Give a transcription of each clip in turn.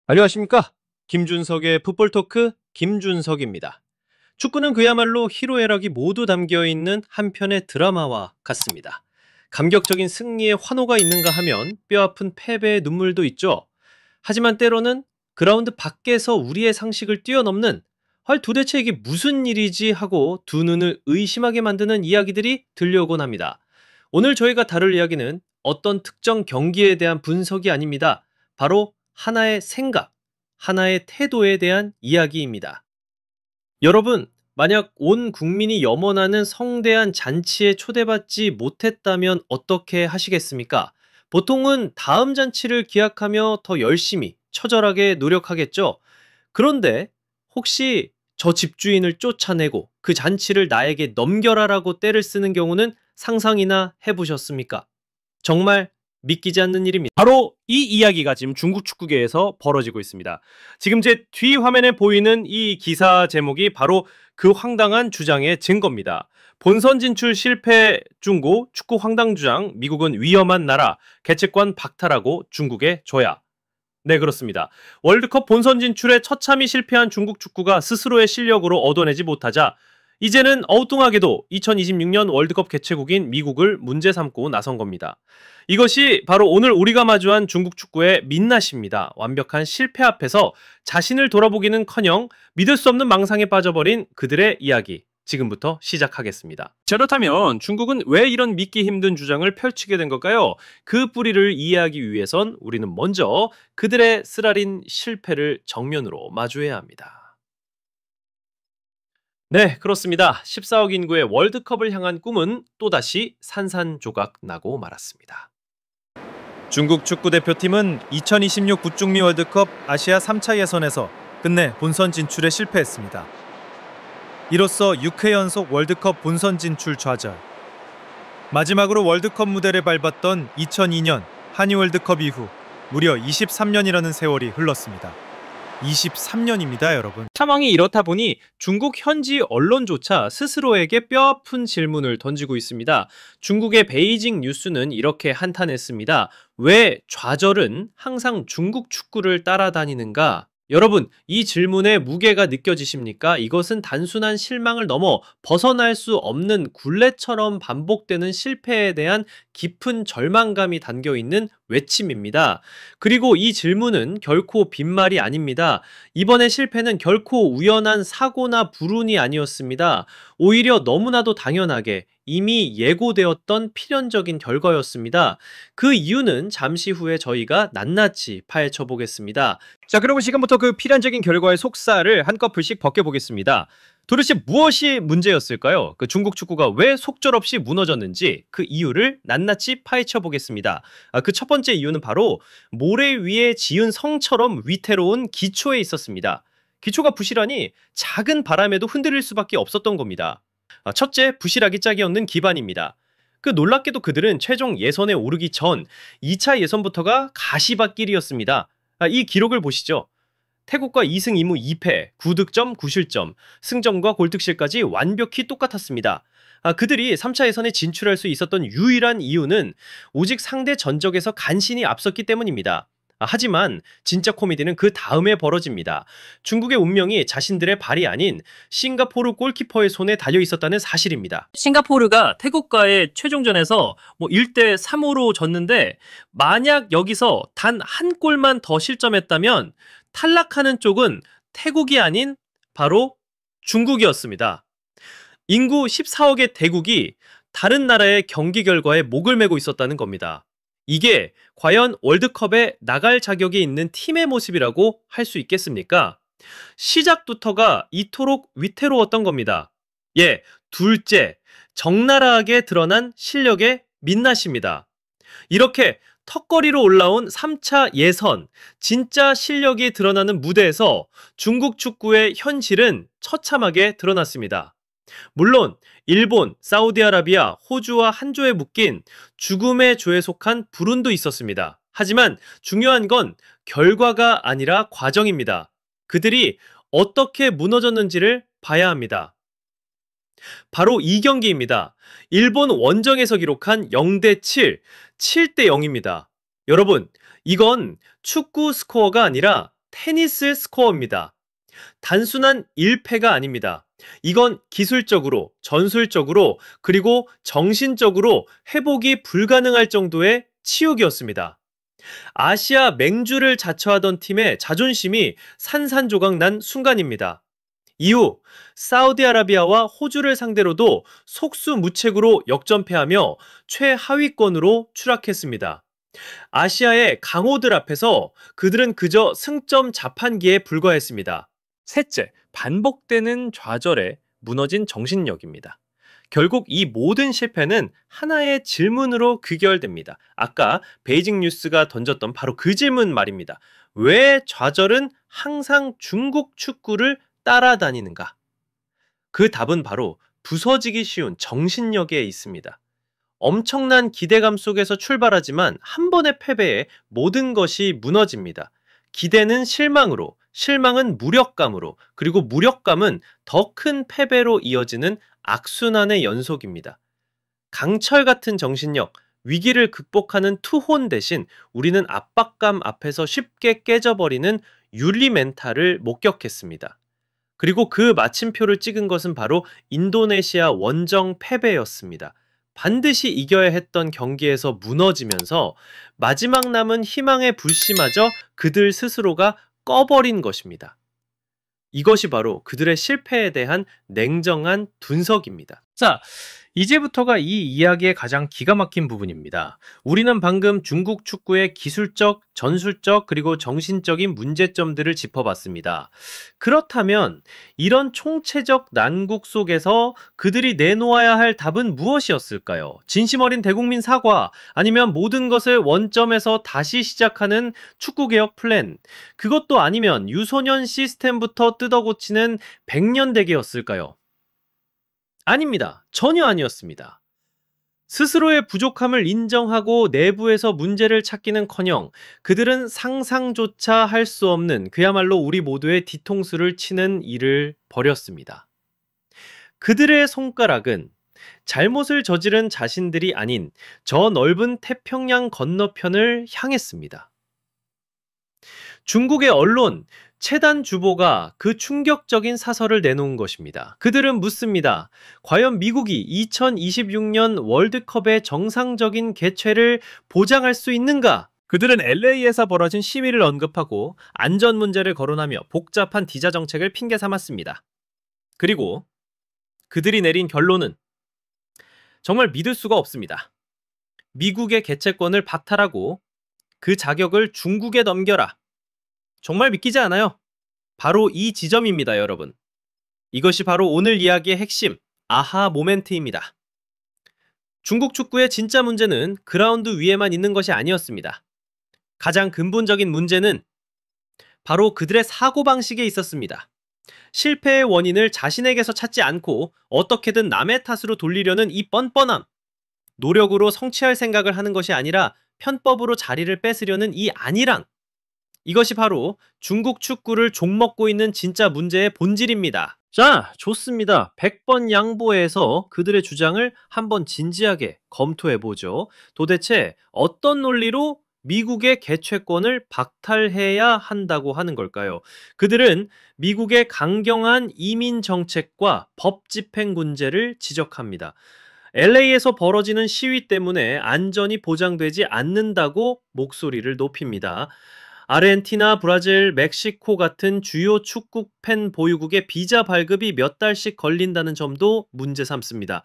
안녕하십니까? 김준석의 풋볼 토크 김준석입니다. 축구는 그야말로 희로애락이 모두 담겨 있는 한 편의 드라마와 같습니다. 감격적인 승리에 환호가 있는가 하면 뼈아픈 패배의 눈물도 있죠. 하지만 때로는 그라운드 밖에서 우리의 상식을 뛰어넘는 도대체 이게 무슨 일이지 하고 두 눈을 의심하게 만드는 이야기들이 들려오곤 합니다. 오늘 저희가 다룰 이야기는 어떤 특정 경기에 대한 분석이 아닙니다. 바로 하나의 생각, 하나의 태도에 대한 이야기입니다. 여러분, 만약 온 국민이 염원하는 성대한 잔치에 초대받지 못했다면 어떻게 하시겠습니까? 보통은 다음 잔치를 기약하며 더 열심히, 처절하게 노력하겠죠? 그런데 혹시 저 집주인을 쫓아내고 그 잔치를 나에게 넘겨라라고 때를 쓰는 경우는 상상이나 해보셨습니까? 정말 믿기지 않는 일입니다. 바로 이 이야기가 지금 중국 축구계에서 벌어지고 있습니다. 지금 제 뒤 화면에 보이는 이 기사 제목이 바로 그 황당한 주장의 증거입니다. 본선 진출 실패 중고 축구 황당 주장, 미국은 위험한 나라, 개최권 박탈하고 중국에 줘야. 네, 그렇습니다. 월드컵 본선 진출에 처참히 실패한 중국 축구가 스스로의 실력으로 얻어내지 못하자 이제는 엉뚱하게도 2026년 월드컵 개최국인 미국을 문제 삼고 나선 겁니다. 이것이 바로 오늘 우리가 마주한 중국 축구의 민낯입니다. 완벽한 실패 앞에서 자신을 돌아보기는커녕 믿을 수 없는 망상에 빠져버린 그들의 이야기. 지금부터 시작하겠습니다. 자, 그렇다면 중국은 왜 이런 믿기 힘든 주장을 펼치게 된 걸까요? 그 뿌리를 이해하기 위해선 우리는 먼저 그들의 쓰라린 실패를 정면으로 마주해야 합니다. 네, 그렇습니다. 14억 인구의 월드컵을 향한 꿈은 또다시 산산조각 나고 말았습니다. 중국 축구대표팀은 2026 북중미 월드컵 아시아 3차 예선에서 끝내 본선 진출에 실패했습니다. 이로써 6회 연속 월드컵 본선 진출 좌절. 마지막으로 월드컵 무대를 밟았던 2002년 한일 월드컵 이후 무려 23년이라는 세월이 흘렀습니다. 23년입니다, 여러분. 상황이 이렇다 보니 중국 현지 언론조차 스스로에게 뼈아픈 질문을 던지고 있습니다. 중국의 베이징 뉴스는 이렇게 한탄했습니다. 왜 좌절은 항상 중국 축구를 따라다니는가? 여러분, 이 질문의 무게가 느껴지십니까? 이것은 단순한 실망을 넘어 벗어날 수 없는 굴레처럼 반복되는 실패에 대한 깊은 절망감이 담겨있는 외침입니다. 그리고 이 질문은 결코 빈말이 아닙니다. 이번의 실패는 결코 우연한 사고나 불운이 아니었습니다. 오히려 너무나도 당연하게 이미 예고되었던 필연적인 결과였습니다. 그 이유는 잠시 후에 저희가 낱낱이 파헤쳐 보겠습니다. 자, 그러면 지금부터 그 필연적인 결과의 속살을 한꺼풀씩 벗겨보겠습니다. 도대체 무엇이 문제였을까요? 그 중국 축구가 왜 속절없이 무너졌는지 그 이유를 낱낱이 파헤쳐 보겠습니다. 그 첫 번째 이유는 바로 모래 위에 지은 성처럼 위태로운 기초에 있었습니다. 기초가 부실하니 작은 바람에도 흔들릴 수밖에 없었던 겁니다. 첫째, 부실하기 짝이 없는 기반입니다. 그 놀랍게도 그들은 최종 예선에 오르기 전 2차 예선부터가 가시밭길이었습니다. 이 기록을 보시죠. 태국과 2승 2무 2패, 9득점, 9실점, 승점과 골득실까지 완벽히 똑같았습니다. 그들이 3차 예선에 진출할 수 있었던 유일한 이유는 오직 상대 전적에서 간신히 앞섰기 때문입니다. 하지만 진짜 코미디는 그 다음에 벌어집니다. 중국의 운명이 자신들의 발이 아닌 싱가포르 골키퍼의 손에 달려 있었다는 사실입니다. 싱가포르가 태국과의 최종전에서 1대 3으로 졌는데 만약 여기서 단 한 골만 더 실점했다면 탈락하는 쪽은 태국이 아닌 바로 중국이었습니다. 인구 14억의 대국이 다른 나라의 경기 결과에 목을 메고 있었다는 겁니다. 이게 과연 월드컵에 나갈 자격이 있는 팀의 모습이라고 할 수 있겠습니까? 시작부터가 이토록 위태로웠던 겁니다. 예, 둘째, 적나라하게 드러난 실력의 민낯입니다. 이렇게 턱걸이로 올라온 3차 예선, 진짜 실력이 드러나는 무대에서 중국 축구의 현실은 처참하게 드러났습니다. 물론 일본, 사우디아라비아, 호주와 한 조에 묶인 죽음의 조에 속한 불운도 있었습니다. 하지만 중요한 건 결과가 아니라 과정입니다. 그들이 어떻게 무너졌는지를 봐야 합니다. 바로 이 경기입니다. 일본 원정에서 기록한 0대 7, 7대 0입니다. 여러분, 이건 축구 스코어가 아니라 테니스 스코어입니다. 단순한 1패가 아닙니다. 이건 기술적으로, 전술적으로, 그리고 정신적으로 회복이 불가능할 정도의 치욕이었습니다. 아시아 맹주를 자처하던 팀의 자존심이 산산조각 난 순간입니다. 이후 사우디아라비아와 호주를 상대로도 속수무책으로 역전패하며 최하위권으로 추락했습니다. 아시아의 강호들 앞에서 그들은 그저 승점 자판기에 불과했습니다. 셋째, 반복되는 좌절에 무너진 정신력입니다. 결국 이 모든 실패는 하나의 질문으로 귀결됩니다. 아까 베이징 뉴스가 던졌던 바로 그 질문 말입니다. 왜 좌절은 항상 중국 축구를 따라다니는가? 그 답은 바로 부서지기 쉬운 정신력에 있습니다. 엄청난 기대감 속에서 출발하지만 한 번의 패배에 모든 것이 무너집니다. 기대는 실망으로, 실망은 무력감으로, 그리고 무력감은 더 큰 패배로 이어지는 악순환의 연속입니다. 강철 같은 정신력, 위기를 극복하는 투혼 대신 우리는 압박감 앞에서 쉽게 깨져버리는 윤리 멘탈을 목격했습니다. 그리고 그 마침표를 찍은 것은 바로 인도네시아 원정 패배였습니다. 반드시 이겨야 했던 경기에서 무너지면서 마지막 남은 희망의 불씨마저 그들 스스로가 꺼버린 것입니다. 이것이 바로 그들의 실패에 대한 냉정한 분석입니다. 자, 이제부터가 이 이야기의 가장 기가 막힌 부분입니다. 우리는 방금 중국 축구의 기술적, 전술적, 그리고 정신적인 문제점들을 짚어봤습니다. 그렇다면 이런 총체적 난국 속에서 그들이 내놓아야 할 답은 무엇이었을까요? 진심 어린 대국민 사과, 아니면 모든 것을 원점에서 다시 시작하는 축구개혁 플랜, 그것도 아니면 유소년 시스템부터 뜯어고치는 백년대계였을까요? 아닙니다. 전혀 아니었습니다. 스스로의 부족함을 인정하고 내부에서 문제를 찾기는커녕 그들은 상상조차 할 수 없는 그야말로 우리 모두의 뒤통수를 치는 일을 벌였습니다. 그들의 손가락은 잘못을 저지른 자신들이 아닌 저 넓은 태평양 건너편을 향했습니다. 중국의 언론, 채단 주보가 그 충격적인 사설을 내놓은 것입니다. 그들은 묻습니다. 과연 미국이 2026년 월드컵의 정상적인 개최를 보장할 수 있는가? 그들은 LA에서 벌어진 시위를 언급하고 안전 문제를 거론하며 복잡한 비자 정책을 핑계 삼았습니다. 그리고 그들이 내린 결론은 정말 믿을 수가 없습니다. 미국의 개최권을 박탈하고 그 자격을 중국에 넘겨라. 정말 믿기지 않아요. 바로 이 지점입니다, 여러분. 이것이 바로 오늘 이야기의 핵심, 아하 모멘트입니다. 중국 축구의 진짜 문제는 그라운드 위에만 있는 것이 아니었습니다. 가장 근본적인 문제는 바로 그들의 사고방식에 있었습니다. 실패의 원인을 자신에게서 찾지 않고 어떻게든 남의 탓으로 돌리려는 이 뻔뻔함. 노력으로 성취할 생각을 하는 것이 아니라 편법으로 자리를 뺏으려는 이 안일함. 이것이 바로 중국 축구를 종먹고 있는 진짜 문제의 본질입니다. 자, 좋습니다. 100번 양보해서 그들의 주장을 한번 진지하게 검토해보죠. 도대체 어떤 논리로 미국의 개최권을 박탈해야 한다고 하는 걸까요? 그들은 미국의 강경한 이민 정책과 법 집행 문제를 지적합니다. LA에서 벌어지는 시위 때문에 안전이 보장되지 않는다고 목소리를 높입니다. 아르헨티나, 브라질, 멕시코 같은 주요 축구 팬 보유국의 비자 발급이 몇 달씩 걸린다는 점도 문제 삼습니다.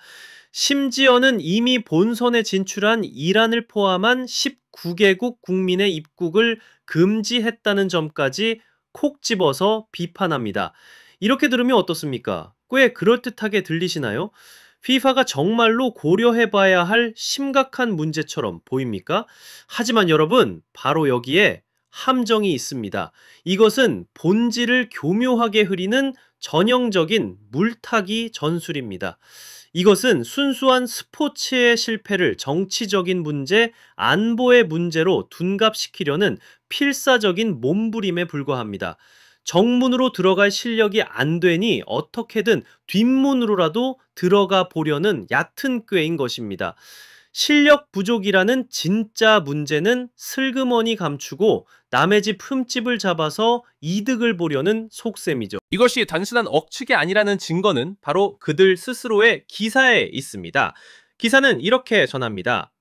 심지어는 이미 본선에 진출한 이란을 포함한 19개국 국민의 입국을 금지했다는 점까지 콕 집어서 비판합니다. 이렇게 들으면 어떻습니까? 꽤 그럴듯하게 들리시나요? FIFA가 정말로 고려해봐야 할 심각한 문제처럼 보입니까? 하지만 여러분, 바로 여기에 함정이 있습니다. 이것은 본질을 교묘하게 흐리는 전형적인 물타기 전술입니다. 이것은 순수한 스포츠의 실패를 정치적인 문제, 안보의 문제로 둔갑시키려는 필사적인 몸부림에 불과합니다. 정문으로 들어갈 실력이 안 되니 어떻게든 뒷문으로라도 들어가 보려는 얕은 꾀인 것입니다. 실력 부족이라는 진짜 문제는 슬그머니 감추고 남의 집 흠집을 잡아서 이득을 보려는 속셈이죠. 이것이 단순한 억측이 아니라는 증거는 바로 그들 스스로의 기사에 있습니다. 기사는 이렇게 전합니다.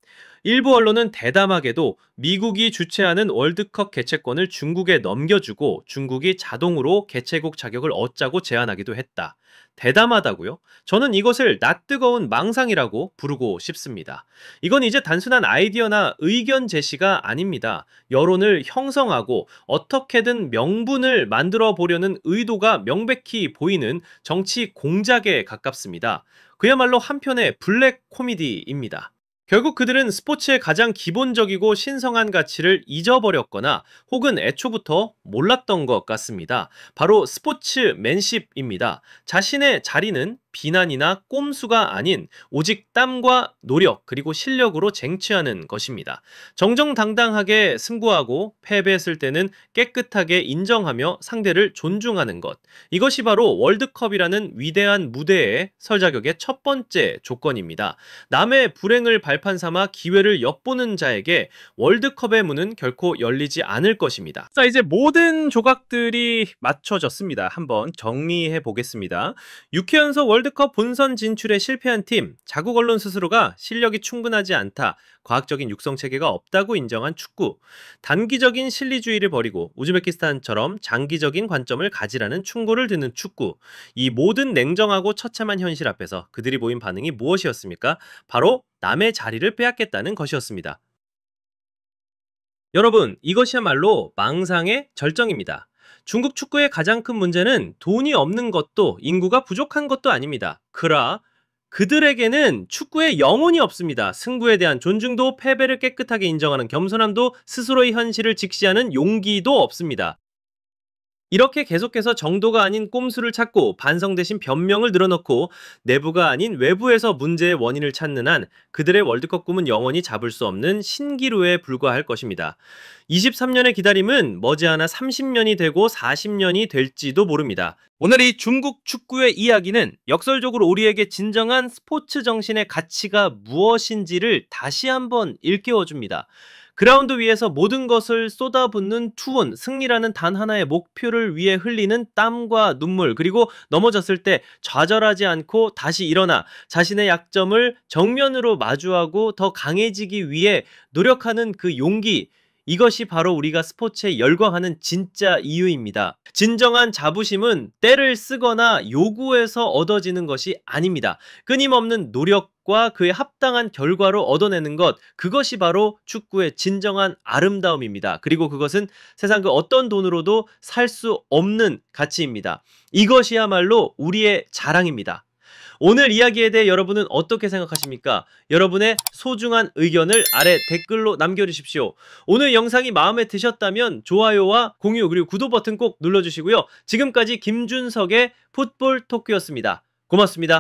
일부 언론은 대담하게도 미국이 주최하는 월드컵 개최권을 중국에 넘겨주고 중국이 자동으로 개최국 자격을 얻자고 제안하기도 했다. 대담하다고요? 저는 이것을 낯뜨거운 망상이라고 부르고 싶습니다. 이건 이제 단순한 아이디어나 의견 제시가 아닙니다. 여론을 형성하고 어떻게든 명분을 만들어 보려는 의도가 명백히 보이는 정치 공작에 가깝습니다. 그야말로 한편의 블랙 코미디입니다. 결국 그들은 스포츠의 가장 기본적이고 신성한 가치를 잊어버렸거나 혹은 애초부터 몰랐던 것 같습니다. 바로 스포츠맨십입니다. 자신의 자리는 비난이나 꼼수가 아닌 오직 땀과 노력 그리고 실력으로 쟁취하는 것입니다. 정정당당하게 승부하고 패배했을 때는 깨끗하게 인정하며 상대를 존중하는 것. 이것이 바로 월드컵이라는 위대한 무대의 설 자격의 첫 번째 조건입니다. 남의 불행을 발판 삼아 기회를 엿보는 자에게 월드컵의 문은 결코 열리지 않을 것입니다. 자, 이제 모든 조각들이 맞춰졌습니다. 한번 정리해 보겠습니다. 6회 연속 월드컵 본선 진출에 실패한 팀, 자국 언론 스스로가 실력이 충분하지 않다, 과학적인 육성 체계가 없다고 인정한 축구, 단기적인 실리주의를 버리고 우즈베키스탄처럼 장기적인 관점을 가지라는 충고를 듣는 축구, 이 모든 냉정하고 처참한 현실 앞에서 그들이 보인 반응이 무엇이었습니까? 바로 남의 자리를 빼앗겠다는 것이었습니다. 여러분, 이것이야말로 망상의 절정입니다. 중국 축구의 가장 큰 문제는 돈이 없는 것도 인구가 부족한 것도 아닙니다. 그들에게는 축구에 영혼이 없습니다. 승부에 대한 존중도 패배를 깨끗하게 인정하는 겸손함도 스스로의 현실을 직시하는 용기도 없습니다. 이렇게 계속해서 정도가 아닌 꼼수를 찾고 반성 대신 변명을 늘어놓고 내부가 아닌 외부에서 문제의 원인을 찾는 한 그들의 월드컵 꿈은 영원히 잡을 수 없는 신기루에 불과할 것입니다. 23년의 기다림은 머지않아 30년이 되고 40년이 될지도 모릅니다. 오늘 이 중국 축구의 이야기는 역설적으로 우리에게 진정한 스포츠 정신의 가치가 무엇인지를 다시 한번 일깨워줍니다. 그라운드 위에서 모든 것을 쏟아붓는 투혼, 승리라는 단 하나의 목표를 위해 흘리는 땀과 눈물, 그리고 넘어졌을 때 좌절하지 않고 다시 일어나 자신의 약점을 정면으로 마주하고 더 강해지기 위해 노력하는 그 용기, 이것이 바로 우리가 스포츠에 열광하는 진짜 이유입니다. 진정한 자부심은 때를 쓰거나 요구해서 얻어지는 것이 아닙니다. 끊임없는 노력과 그에 합당한 결과로 얻어내는 것, 그것이 바로 축구의 진정한 아름다움입니다. 그리고 그것은 세상 그 어떤 돈으로도 살 수 없는 가치입니다. 이것이야말로 우리의 자랑입니다. 오늘 이야기에 대해 여러분은 어떻게 생각하십니까? 여러분의 소중한 의견을 아래 댓글로 남겨주십시오. 오늘 영상이 마음에 드셨다면 좋아요와 공유 그리고 구독 버튼 꼭 눌러주시고요. 지금까지 김준석의 풋볼 토크였습니다. 고맙습니다.